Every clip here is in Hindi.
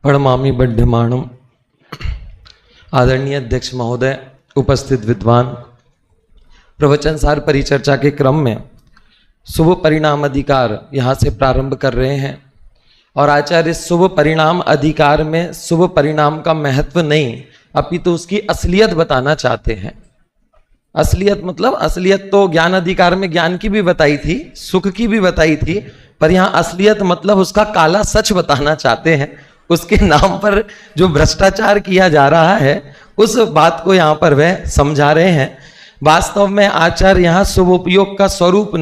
पड़मामी बड्ढमाणम, आदरणीय अध्यक्ष महोदय, उपस्थित विद्वान, प्रवचन सार परिचर्चा के क्रम में शुभ परिणाम अधिकार यहाँ से प्रारंभ कर रहे हैं और आचार्य इस शुभ परिणाम अधिकार में शुभ परिणाम का महत्व नहीं अपितु तो उसकी असलियत बताना चाहते हैं। असलियत मतलब असलियत तो ज्ञान अधिकार में ज्ञान की भी बताई थी, सुख की भी बताई थी, पर यहाँ असलियत मतलब उसका काला सच बताना चाहते हैं। उसके नाम पर जो भ्रष्टाचार किया जा रहा है उस बात को यहाँ पर वह समझा रहे हैं। वास्तव में आचार्य यहाँ शुभोपयोग का स्वरूप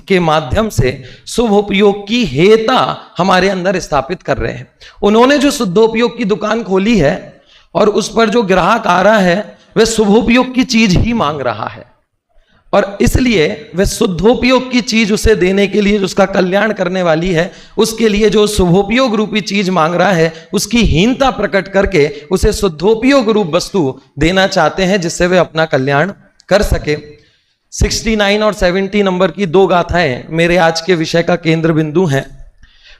के माध्यम से शुभोपयोग की हेता हमारे अंदर स्थापित कर रहे हैं। उन्होंने जो शुद्धोपयोग की दुकान खोली है और उस पर जो ग्राहक आ रहा है वह शुभोपयोग की चीज ही मांग रहा है और इसलिए वह शुद्धोपयोग की चीज उसे देने के लिए जो उसका कल्याण करने वाली है उसके लिए जो शुभोपयोग रूपी चीज मांग रहा है उसकी हीनता प्रकट करके उसे शुद्धोपयोग रूप वस्तु देना चाहते हैं जिससे वे अपना कल्याण कर सके। 69 और 70 नंबर की दो गाथाएं मेरे आज के विषय का केंद्र बिंदु हैं।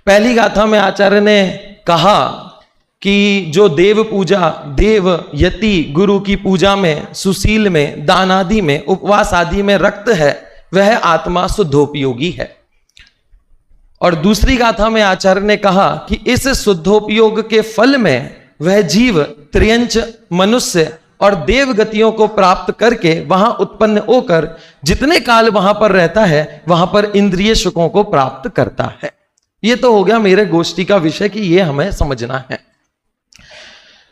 पहली गाथा में आचार्य ने कहा कि जो देव पूजा, देव यति गुरु की पूजा में, सुशील में, दान आदि में, उपवास आदि में रक्त है वह आत्मा शुद्धोपयोगी है। और दूसरी गाथा में आचार्य ने कहा कि इस शुद्धोपयोग के फल में वह जीव त्रियंच मनुष्य और देव गतियों को प्राप्त करके वहां उत्पन्न होकर जितने काल वहां पर रहता है वहां पर इंद्रिय सुखों को प्राप्त करता है। यह तो हो गया मेरे गोष्ठी का विषय कि यह हमें समझना है।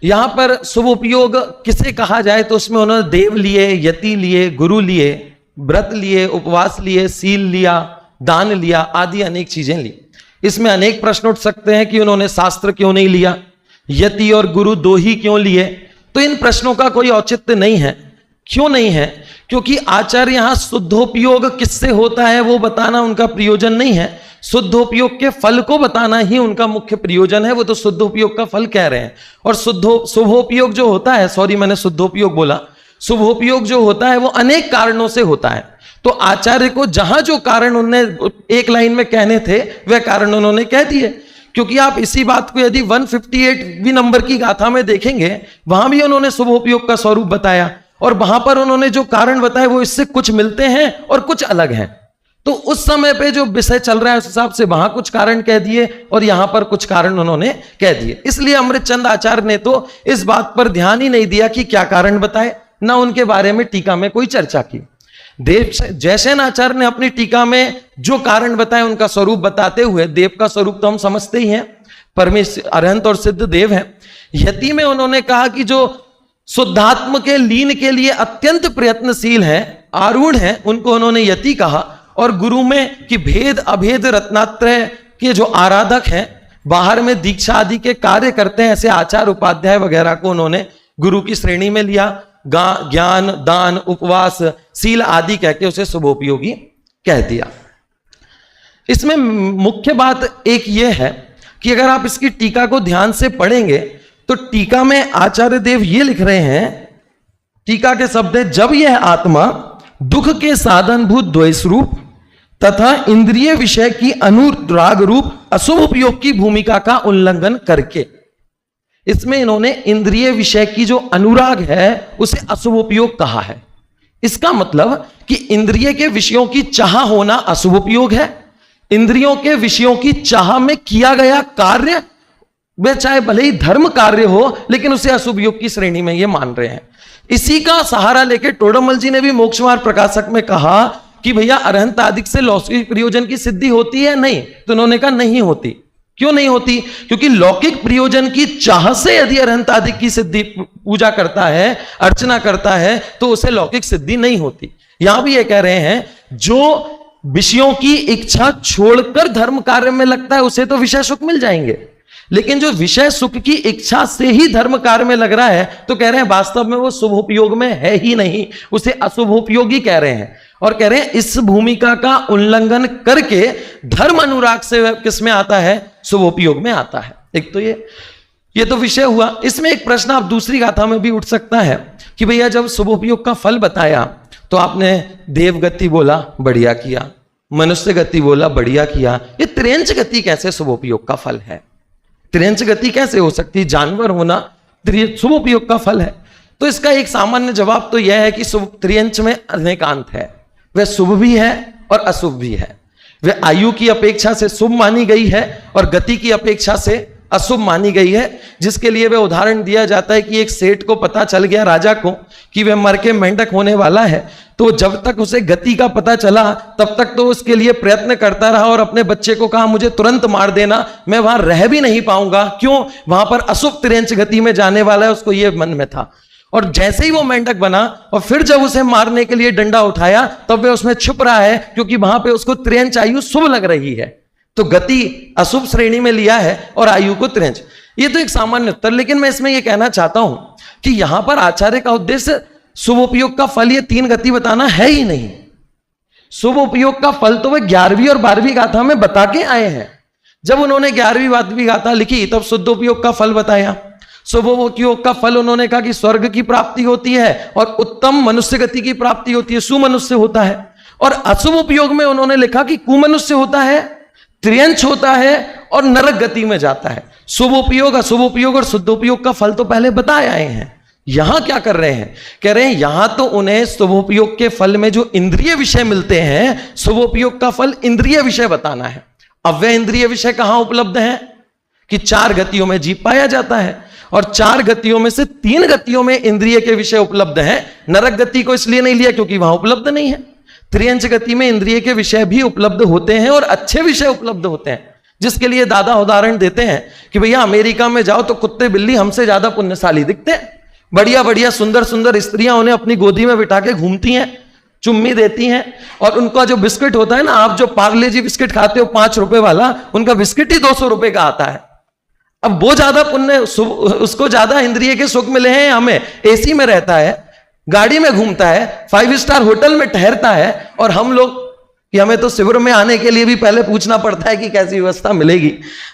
यहां पर शुभोपयोग किसे कहा जाए तो उसमें उन्होंने देव लिए, यति लिए, गुरु लिए, व्रत लिए, उपवास लिए, सील लिया, दान लिया आदि अनेक चीजें ली। इसमें अनेक प्रश्न उठ सकते हैं कि उन्होंने शास्त्र क्यों नहीं लिया, यति और गुरु दो ही क्यों लिए। तो इन प्रश्नों का कोई औचित्य नहीं है। क्यों नहीं है? क्योंकि आचार्य यहां शुद्धोपयोग किससे होता है वो बताना उनका प्रयोजन नहीं है, शुद्धोपयोग के फल को बताना ही उनका मुख्य प्रयोजन है। वो तो शुद्धोपयोग का फल कह रहे हैं। और शुभोपयोग जो होता है, सॉरी मैंने शुद्धोपयोग बोला, शुभोपयोग जो होता है वो अनेक कारणों से होता है। तो आचार्य को जहां जो कारण उन्होंने एक लाइन में कहने थे वह कारण उन्होंने कह दिए। क्योंकि आप इसी बात को यदि 158वीं नंबर की गाथा में देखेंगे वहां भी उन्होंने शुभोपयोग का स्वरूप बताया और वहां पर उन्होंने जो कारण बताए वो इससे कुछ मिलते हैं और कुछ अलग हैं। तो उस समय पे जो विषय चल रहा है उस हिसाब से वहां कुछ कारण कह दिए और यहां पर कुछ कारण उन्होंने कह दिए। इसलिए अमृतचंद आचार्य ने तो इस बात पर ध्यान ही नहीं दिया कि क्या कारण बताए, ना उनके बारे में टीका में कोई चर्चा की। देव जयसेन आचार्य ने अपनी टीका में जो कारण बताए उनका स्वरूप बताते हुए, देव का स्वरूप तो हम समझते ही हैं, परमेश्वर अरहंत और सिद्ध देव है। यति में उन्होंने कहा कि जो शुद्धात्म के लीन के लिए अत्यंत प्रयत्नशील हैं, आरूढ़ हैं, उनको उन्होंने यति कहा। और गुरु में कि भेद अभेद रत्नात्रय के जो आराधक हैं, बाहर में दीक्षा आदि के कार्य करते हैं, ऐसे आचार्य उपाध्याय वगैरह को उन्होंने गुरु की श्रेणी में लिया। ज्ञान, दान, उपवास, सील आदि कह के उसे शुभोपयोगी कह दिया। इसमें मुख्य बात एक यह है कि अगर आप इसकी टीका को ध्यान से पढ़ेंगे तो टीका में आचार्य देव ये लिख रहे हैं, टीका के शब्द है, जब यह आत्मा दुख के साधनभूत द्वैत रूप तथा इंद्रिय विषय की अनुराग रूप अशुभ उपयोग की भूमिका का उल्लंघन करके, इसमें इन्होंने इंद्रिय विषय की जो अनुराग है उसे अशुभ उपयोग कहा है। इसका मतलब कि इंद्रिय के विषयों की चाह होना अशुभ उपयोग है। इंद्रियों के विषयों की चाह में किया गया कार्य वह चाहे भले ही धर्म कार्य हो लेकिन उसे अशुभ योग की श्रेणी में ये मान रहे हैं। इसी का सहारा लेकर टोडरमल जी ने भी मोक्षमार्ग प्रकाशक में कहा कि भैया अरहंत आदि से लौकिक प्रयोजन की सिद्धि होती है? नहीं। तो उन्होंने कहा नहीं होती। क्यों नहीं होती? क्योंकि लौकिक प्रयोजन की चाह से यदि अरहंत आदि की सिद्धि पूजा करता है, अर्चना करता है, तो उसे लौकिक सिद्धि नहीं होती। यहां भी ये कह रहे हैं जो विषयों की इच्छा छोड़कर धर्म कार्य में लगता है उसे तो विषय सुख मिल जाएंगे, लेकिन जो विषय सुख की इच्छा से ही धर्म कार्य में लग रहा है तो कह रहे हैं वास्तव में वो शुभोपयोग में है ही नहीं, उसे अशुभोपयोगी कह रहे हैं। और कह रहे हैं इस भूमिका का उल्लंघन करके धर्म अनुराग से किस में आता है? शुभोपयोग में आता है। एक तो ये तो विषय हुआ। इसमें एक प्रश्न आप दूसरी गाथा में भी उठ सकता है कि भैया जब शुभोपयोग का फल बताया तो आपने देव गति बोला, बढ़िया किया, मनुष्य गति बोला, बढ़िया किया, ये त्रियंच गति कैसे शुभोपयोग का फल है? त्रियंच गति कैसे हो सकती है? जानवर होना शुभ उपयोग का फल है। तो इसका एक सामान्य जवाब तो यह है कि त्रियंच में अनेकांत है, वह शुभ भी है और अशुभ भी है। वह आयु की अपेक्षा से शुभ मानी गई है और गति की अपेक्षा से अशुभ मानी गई है, जिसके लिए वह उदाहरण दिया जाता है कि एक सेठ को पता चल गया, राजा को, कि वह मर के मेंढक होने वाला है, तो जब तक उसे गति का पता चला तब तक तो उसके लिए प्रयत्न करता रहा और अपने बच्चे को कहा मुझे तुरंत मार देना, मैं वहां रह भी नहीं पाऊंगा। क्यों? वहां पर अशुभ त्रियंच गति में जाने वाला है, उसको यह मन में था। और जैसे ही वो मेंढक बना और फिर जब उसे मारने के लिए डंडा उठाया तब वह उसमें छुप रहा है, क्योंकि वहां पे उसको त्रियंच आयु शुभ लग रही है। तो गति अशुभ श्रेणी में लिया है और आयु को त्रियंच। ये तो एक सामान्य उत्तर, लेकिन मैं इसमें यह कहना चाहता हूं कि यहां पर आचार्य का उद्देश्य शुभ उपयोग का फल ये 3 गति बताना है ही नहीं। शुभ उपयोग का फल तो वे 11वीं और 12वीं गाथा में बता के आए हैं। जब उन्होंने 11वीं 12वीं गाथा लिखी तब शुद्ध उपयोग का फल बताया। शुभ उपयोग का फल उन्होंने कहा कि स्वर्ग की प्राप्ति होती है और उत्तम मनुष्य गति की प्राप्ति होती है, सुमनुष्य होता है। और अशुभ उपयोग में उन्होंने लिखा कि कुमनुष्य होता है, त्रियंच होता है और नरक गति में जाता है। शुभ उपयोग, अशुभ उपयोग और शुद्ध उपयोग का फल तो पहले बताए आए हैं। यहां क्या कर रहे हैं? कह रहे हैं यहां तो उन्हें शुभ उपयोग के फल में जो इंद्रिय विषय मिलते हैं, शुभ उपयोग का फल इंद्रिय विषय बताना है। अब वह इंद्रिय विषय कहां उपलब्ध है? कि 4 गतियों में जीव पाया जाता है और 4 गतियों में से 3 गतियों में इंद्रिय के विषय उपलब्ध हैं। नरक गति को इसलिए नहीं लिया क्योंकि वहां उपलब्ध नहीं है। त्रियंच गति में इंद्रिय के विषय भी उपलब्ध होते हैं और अच्छे विषय उपलब्ध होते हैं, जिसके लिए दादा उदाहरण देते हैं कि भैया अमेरिका में जाओ तो कुत्ते बिल्ली हमसे ज्यादा पुण्यशाली दिखते हैं। बढ़िया बढ़िया सुंदर सुंदर स्त्रियां उन्हें अपनी गोदी में बिठा के घूमती हैं, चुम्मी देती हैं, और उनका जो बिस्किट होता है ना, आप जो पार्ले जी बिस्किट खाते हो 5 रुपए वाला, उनका बिस्किट ही 200 रुपए का आता है। अब वो ज्यादा पुण्य, उसको ज्यादा इंद्रिय के सुख मिले हैं। हमें एसी में रहता है, गाड़ी में घूमता है, 5 स्टार होटल में ठहरता है, और हम लोग कि हमें तो शिविर में आने के लिए भी पहले पूछना पड़ता है कि कैसी व्यवस्था मिलेगी।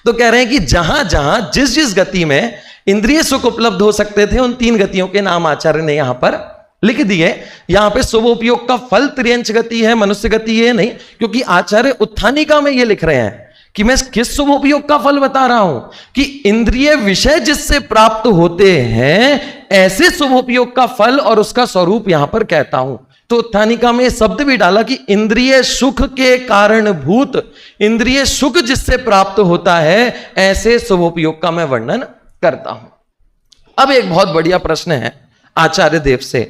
तो कह रहे हैं कि जहां जहां जिस जिस गति में इंद्रिय सुख उपलब्ध हो सकते थे, उन 3 गतियों के नाम आचार्य ने यहां पर लिख दिए। यहां पे शुभ उपयोग का फल त्रियंच गति है, मनुष्य गति ये नहीं, क्योंकि आचार्य उत्थानिका में ये लिख रहे हैं कि मैं किस शुभ उपयोग का फल बता रहा हूं कि इंद्रिय विषय जिससे प्राप्त होते हैं, ऐसे शुभ उपयोग का फल और उसका स्वरूप यहां पर कहता हूं। तो उत्थानिका में शब्द भी डाला कि इंद्रिय सुख के कारणभूत, इंद्रिय सुख जिससे प्राप्त होता है, ऐसे शुभ उपयोग का मैं वर्णन करता हूं। अब एक बहुत बढ़िया प्रश्न है आचार्य देव से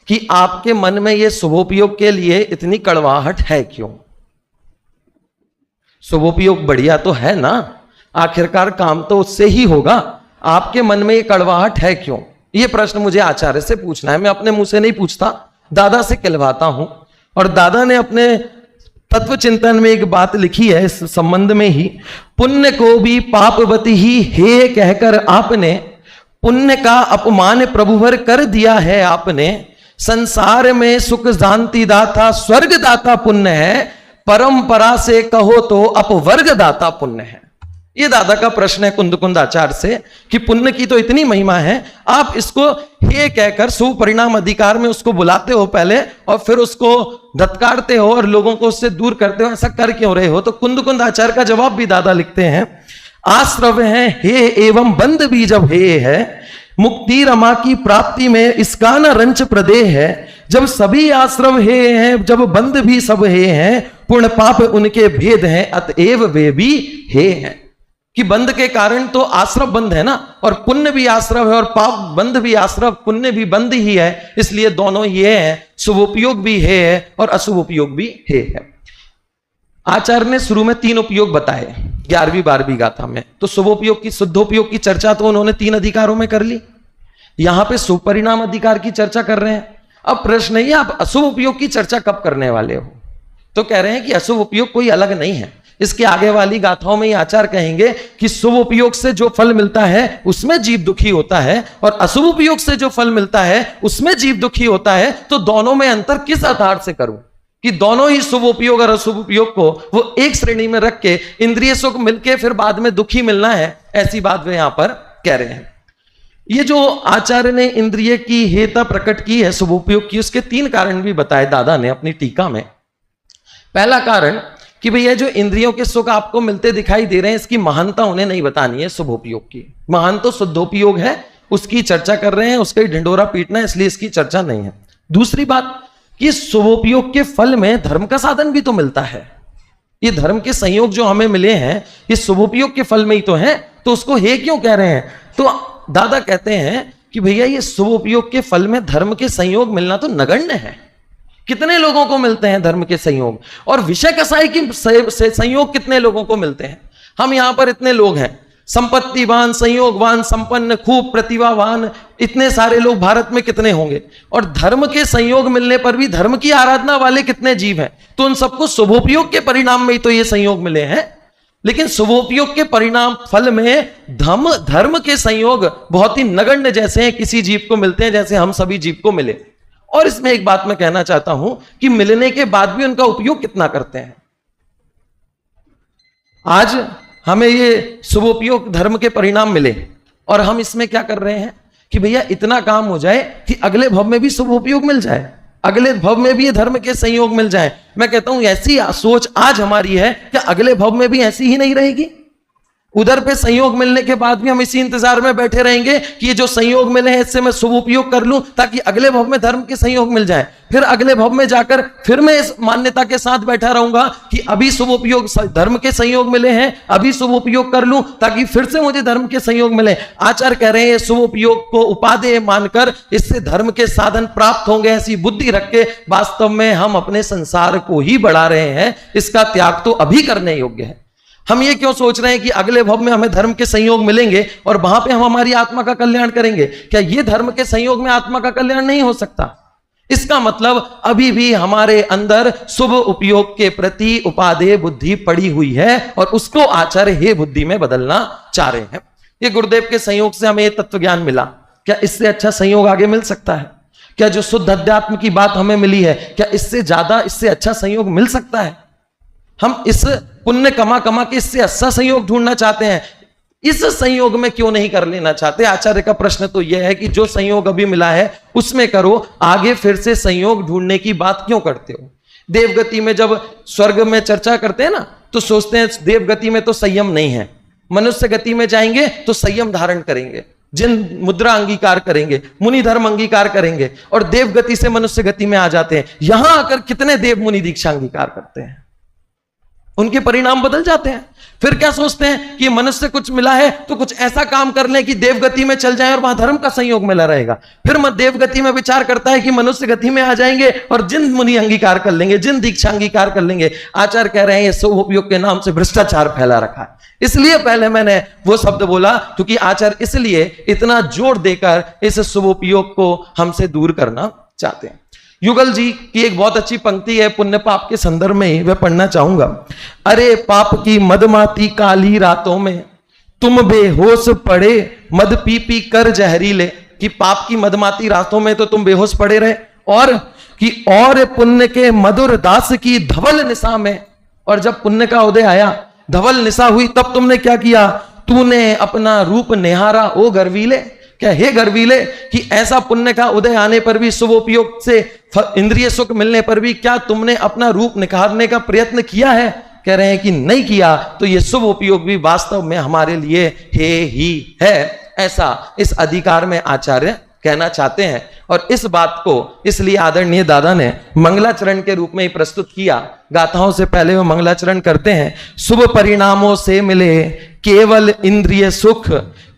कि आपके मन में यह शुभोपयोग के लिए इतनी कड़वाहट है क्यों? शुभोपयोग बढ़िया तो है ना, आखिरकार काम तो उससे ही होगा। आपके मन में ये कड़वाहट है क्यों? ये प्रश्न मुझे आचार्य से पूछना है। मैं अपने मुंह से नहीं पूछता, दादा से कहलवाता हूं। और दादा ने अपने तत्व चिंतन में एक बात लिखी है इस संबंध में ही, पुण्य को भी पापवती ही हे कहकर आपने, पुण्य का अपमान प्रभुवर कर दिया है आपने। संसार में सुख शांति दाता स्वर्ग दाता पुण्य है, परंपरा से कहो तो अपवर्ग दाता पुण्य है। ये दादा का प्रश्न है कुंद कुंद आचार्य से कि पुण्य की तो इतनी महिमा है, आप इसको हे कहकर सुपरिणाम अधिकार में उसको बुलाते हो पहले और फिर उसको धत्कारते हो और लोगों को उससे दूर करते हो, ऐसा कर क्यों रहे हो? तो कुंद कुंद आचार्य का जवाब भी दादा लिखते हैं, आश्रव है हे एवं बंद भी जब हे है, मुक्ति रमा की प्राप्ति में इसका न रंच प्रदेह है। जब सभी आश्रव हे हैं, जब बंद भी सब हे हैं, पुण्य पाप उनके भेद हैं, अतएव वे भी हे हैं। कि बंद के कारण तो आश्रव बंद है ना, और पुण्य भी आश्रव है और पाप बंद भी आश्रव, पुण्य भी बंद ही है, इसलिए दोनों ये हैं, शुभोपयोग भी है और अशुभ उपयोग भी है। आचार्य ने शुरू में 3 उपयोग बताए 11वीं 12वीं गाथा में। तो शुभोपयोग की, शुद्धोपयोग की चर्चा तो उन्होंने 3 अधिकारों में कर ली, यहां पे सुपरिणाम अधिकार की चर्चा कर रहे हैं। अब प्रश्न है आप अशुभ उपयोग की चर्चा कब करने वाले हो? तो कह रहे हैं कि अशुभ उपयोग कोई अलग नहीं है, इसके आगे वाली गाथाओं में आचार्य कहेंगे कि शुभ उपयोग से जो फल मिलता है उसमें जीव दुखी होता है और अशुभ उपयोग से जो फल मिलता है उसमें जीव दुखी होता है। तो दोनों में अंतर किस आधार से करूं कि दोनों ही शुभ उपयोग और अशुभ उपयोग को वो एक श्रेणी में रख के इंद्रिय सुख मिलके फिर बाद में दुखी मिलना है, ऐसी बात वे यहां पर कह रहे हैं। ये जो आचार्य ने इंद्रिय की हेता प्रकट की है शुभ उपयोग की, उसके 3 कारण भी बताए दादा ने अपनी टीका में। पहला कारण कि भैया जो इंद्रियों के सुख आपको मिलते दिखाई दे रहे हैं, इसकी महानता उन्हें नहीं बतानी है शुभोपयोग की। महान तो शुद्धोपयोग है, उसकी चर्चा कर रहे हैं, उसका ही ढिंडोरा पीटना है, इसलिए इसकी चर्चा नहीं है। दूसरी बात कि शुभोपयोग के फल में धर्म का साधन भी तो मिलता है। ये धर्म के संयोग जो हमें मिले हैं ये शुभोपयोग के फल में ही तो है, तो उसको हे क्यों कह रहे हैं? तो दादा कहते हैं कि भैया ये शुभोपयोग के फल में धर्म के संयोग मिलना तो नगण्य है। कितने लोगों को मिलते हैं धर्म के संयोग, और विषय कसाई की संयोग कितने लोगों को मिलते हैं? हम यहां पर इतने लोग हैं, संपत्तिवान, संयोगवान, संपन्न, खूब प्रतिभावान, इतने सारे लोग भारत में कितने होंगे, और धर्म के संयोग मिलने पर भी धर्म की आराधना वाले कितने जीव हैं? तो उन सबको शुभोपयोग के परिणाम में ही तो ये संयोग मिले हैं। लेकिन शुभोपयोग के परिणाम फल में धर्म के संयोग बहुत ही नगण्य जैसे हैं, किसी जीव को मिलते हैं जैसे हम सभी जीव को मिले। और इसमें एक बात मैं कहना चाहता हूं कि मिलने के बाद भी उनका उपयोग कितना करते हैं। आज हमें ये शुभोपयोग धर्म के परिणाम मिले और हम इसमें क्या कर रहे हैं कि भैया इतना काम हो जाए कि अगले भव में भी शुभोपयोग मिल जाए, अगले भव में भी ये धर्म के संयोग मिल जाए। मैं कहता हूं ऐसी सोच आज हमारी है कि अगले भव में भी ऐसी ही नहीं रहेगी। उधर पे संयोग मिलने के बाद भी हम इसी इंतजार में बैठे रहेंगे कि ये जो संयोग मिले हैं इससे मैं शुभ उपयोग कर लूं ताकि अगले भव में धर्म के संयोग मिल जाए। फिर अगले भव में जाकर फिर मैं इस मान्यता के साथ बैठा रहूंगा कि अभी शुभ उपयोग धर्म के संयोग मिले हैं, अभी शुभ उपयोग कर लूं ताकि फिर से मुझे धर्म के संयोग मिले। आचार्य कह रहे हैं शुभ उपयोग को उपादेय मानकर इससे धर्म के साधन प्राप्त होंगे, ऐसी बुद्धि रख के वास्तव में हम अपने संसार को ही बढ़ा रहे हैं। इसका त्याग तो अभी करने योग्य है। हम ये क्यों सोच रहे हैं कि अगले भव में हमें धर्म के संयोग मिलेंगे और वहां पे हम हमारी आत्मा का कल्याण करेंगे? क्या ये धर्म के संयोग में आत्मा का कल्याण नहीं हो सकता? इसका मतलब अभी भी हमारे अंदर शुभ उपयोग के प्रति उपादेय बुद्धि पड़ी हुई है और उसको आचार्य हे बुद्धि में बदलना चाह रहे हैं। ये गुरुदेव के संयोग से हमें तत्व ज्ञान मिला। क्या इससे अच्छा संयोग आगे मिल सकता है? क्या जो शुद्ध अध्यात्म की बात हमें मिली है, क्या इससे ज्यादा, इससे अच्छा संयोग मिल सकता है? हम इस पुण्य कमा कमा के इससे अच्छा संयोग ढूंढना चाहते हैं, इस संयोग में क्यों नहीं कर लेना चाहते? आचार्य का प्रश्न तो यह है कि जो संयोग अभी मिला है उसमें करो, आगे फिर से संयोग ढूंढने की बात क्यों करते हो? देवगति में जब स्वर्ग में चर्चा करते हैं ना तो सोचते हैं देवगति में तो संयम नहीं है, मनुष्य गति में जाएंगे तो संयम धारण करेंगे, जिन मुद्रा अंगीकार करेंगे, मुनि धर्म अंगीकार करेंगे, और देवगति से मनुष्य गति में आ जाते हैं। यहां आकर कितने देव मुनि दीक्षा अंगीकार करते हैं, उनके परिणाम बदल जाते हैं। फिर क्या सोचते हैं कि मनुष्य कुछ मिला है तो कुछ ऐसा काम कर ले कि देवगति में चल जाए और वहां धर्म का संयोग मिला रहेगा। फिर देवगति में विचार करता है कि मनुष्य गति में आ जाएंगे और जिन मुनि अंगीकार कर लेंगे, जिन दीक्षा अंगीकार कर लेंगे। आचार्य कह रहे हैं शुभ उपयोग के नाम से भ्रष्टाचार फैला रखा है। इसलिए पहले मैंने वो शब्द बोला क्योंकि आचार्य इसलिए इतना जोर देकर इस शुभ उपयोग को हमसे दूर करना चाहते हैं। युगल जी की एक बहुत अच्छी पंक्ति है पुण्य पाप के संदर्भ में ही, वह पढ़ना चाहूंगा। अरे पाप की मदमाती काली रातों में तुम बेहोश पड़े मद पी पी कर जहरीले। कि पाप की मदमाती रातों में तो तुम बेहोश पड़े रहे, और कि और पुण्य के मधुर दास की धवल निशा में, और जब पुण्य का उदय आया, धवल निशा हुई, तब तुमने क्या किया? तूने अपना रूप निहारा ओ गर्वीले। क्या हे गर्वीले कि ऐसा पुण्य का उदय आने पर भी, शुभ उपयोग से इंद्रिय सुख मिलने पर भी क्या तुमने अपना रूप निखारने का प्रयत्न किया है? कह रहे हैं कि नहीं किया। तो ये शुभ उपयोग भी वास्तव में हमारे लिए हे ही है, ऐसा इस अधिकार में आचार्य कहना चाहते हैं। और इस बात को इसलिए आदरणीय दादा ने मंगलाचरण के रूप में ही प्रस्तुत किया। गाथाओं से पहले वो मंगलाचरण करते हैं। शुभ परिणामों से मिले केवल इंद्रिय सुख,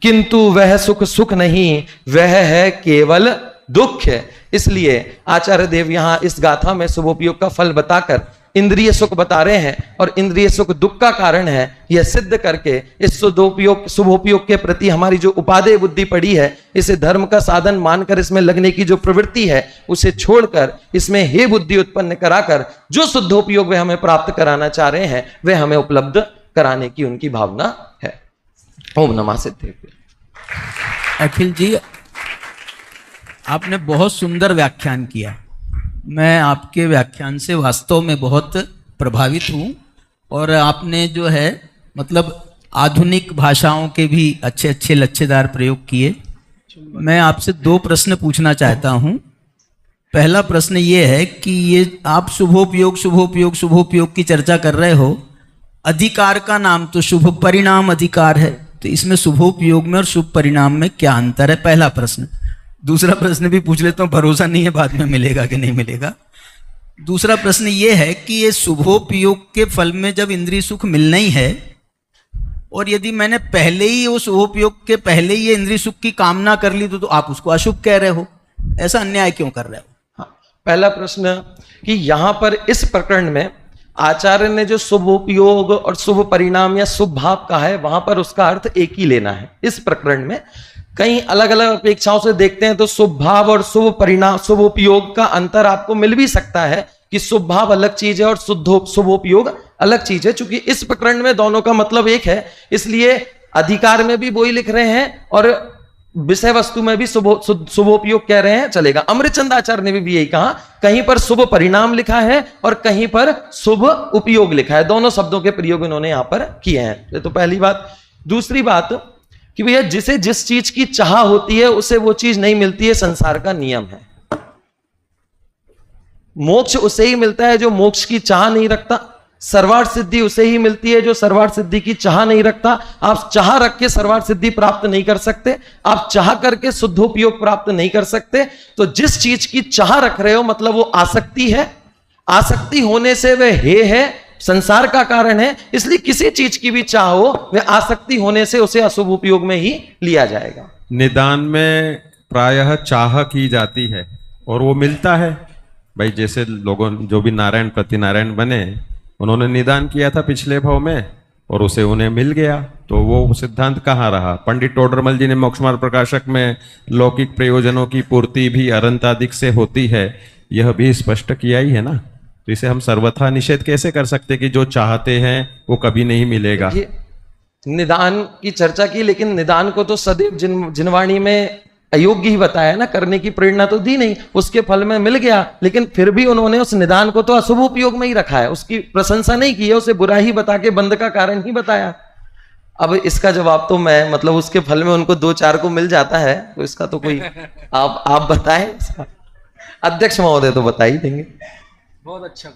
किंतु वह सुख सुख नहीं, वह है केवल दुख। इसलिए आचार्य देव यहां इस गाथा में शुभ उपयोग का फल बताकर इंद्रिय सुख बता रहे हैं, और इंद्रिय सुख दुख का कारण है, यह सिद्ध करके इस शुभोपयोग के प्रति हमारी जो उपादेय बुद्धि पड़ी है, इसे धर्म का साधन मानकर इसमें लगने की जो प्रवृत्ति है उसे छोड़कर इसमें हे बुद्धि उत्पन्न कराकर जो शुद्धोपयोग वे हमें प्राप्त कराना चाह रहे हैं वे हमें उपलब्ध कराने की उनकी भावना है। ओम नमः सिद्धेभ्यो। अखिल जी, आपने बहुत सुंदर व्याख्यान किया। मैं आपके व्याख्यान से वास्तव में बहुत प्रभावित हूँ, और आपने जो है मतलब आधुनिक भाषाओं के भी अच्छे अच्छे लच्छेदार प्रयोग किए। मैं आपसे 2 प्रश्न पूछना चाहता हूँ। पहला प्रश्न ये है कि ये आप शुभोपयोग की चर्चा कर रहे हो। अधिकार का नाम तो शुभ परिणाम अधिकार है, तो इसमें शुभोपयोग में और शुभ परिणाम में क्या अंतर है? पहला प्रश्न। दूसरा प्रश्न भी पूछ लेता हूँ, भरोसा नहीं है बाद में मिलेगा कि नहीं मिलेगा। दूसरा प्रश्न ये है कि ये शुभोपयोग के फल में जब इंद्रिय सुख मिलना ही है, और यदि मैंने पहले ही वो शुभोपयोग के पहले ही ये इंद्रिय सुख की कामना कर ली तो आप उसको अशुभ कह रहे हो। ऐसा अन्याय क्यों कर रहे हो? पहला प्रश्न कि यहां पर इस प्रकरण में आचार्य ने जो शुभ उपयोग और शुभ परिणाम या शुभ भाव कहा है, वहां पर उसका अर्थ एक ही लेना है। इस प्रकरण में कई अलग अलग अपेक्षाओं से देखते हैं तो शुभ भाव और शुभ परिणाम शुभ उपयोग का अंतर आपको मिल भी सकता है कि शुभ भाव अलग चीज है और शुभ उपयोग अलग चीज है। चूंकि इस प्रकरण में दोनों का मतलब एक है, इसलिए अधिकार में भी वही लिख रहे हैं और विषय वस्तु में भी शुभोपयोग कह रहे हैं, चलेगा। अमृतचंद आचार्य ने भी यही कहा, कहीं पर शुभ परिणाम लिखा है और कहीं पर शुभ उपयोग लिखा है। दोनों शब्दों के प्रयोग इन्होंने यहां पर किए हैं। ये तो पहली बात। दूसरी बात कि भैया जिसे जिस चीज की चाह होती है उसे वो चीज नहीं मिलती है, संसार का नियम है। मोक्ष उसे ही मिलता है जो मोक्ष की चाह नहीं रखता, सर्वार्थ सिद्धि उसे ही मिलती है जो सर्वार्थ सिद्धि की चाह नहीं रखता। आप चाह रख के सर्वार्थ सिद्धि प्राप्त नहीं कर सकते, आप चाह करके शुद्धोपयोग प्राप्त नहीं कर सकते। तो जिस चीज की चाह रख रहे हो मतलब वो आसक्ति है, आसक्ति होने से वह हे है, संसार का कारण है, इसलिए किसी चीज की भी चाह हो वह आसक्ति होने से उसे अशुभ उपयोग में ही लिया जाएगा। निदान में प्रायः चाह की जाती है और वो मिलता है। भाई जैसे लोगों जो भी नारायण प्रतिनारायण बने, उन्होंने निदान किया था पिछले भाव में और उसे उन्हें मिल गया, तो वो सिद्धांत कहाँ रहा? पंडित टोडरमल जी ने मोक्ष मार्ग प्रकाशक में लौकिक प्रयोजनों की पूर्ति भी अनंतादिक से होती है, यह भी स्पष्ट किया ही है ना। तो इसे हम सर्वथा निषेध कैसे कर सकते कि जो चाहते हैं वो कभी नहीं मिलेगा? निदान की चर्चा की, लेकिन निदान को तो सदैव जिनवाणी में अयोग्य ही बताया ना, करने की प्रेरणा तो दी नहीं, उसके फल में मिल गया। लेकिन फिर भी उन्होंने उस निदान को तो अशुभ उपयोग में ही रखा है, उसकी प्रशंसा नहीं की है, उसे बुरा ही बता के बंद का कारण ही बताया। अब इसका जवाब तो मैं मतलब उसके फल में उनको 2-4 को मिल जाता है, तो इसका तो कोई आप बताएं। अध्यक्ष महोदय तो बता ही देंगे। बहुत अच्छा।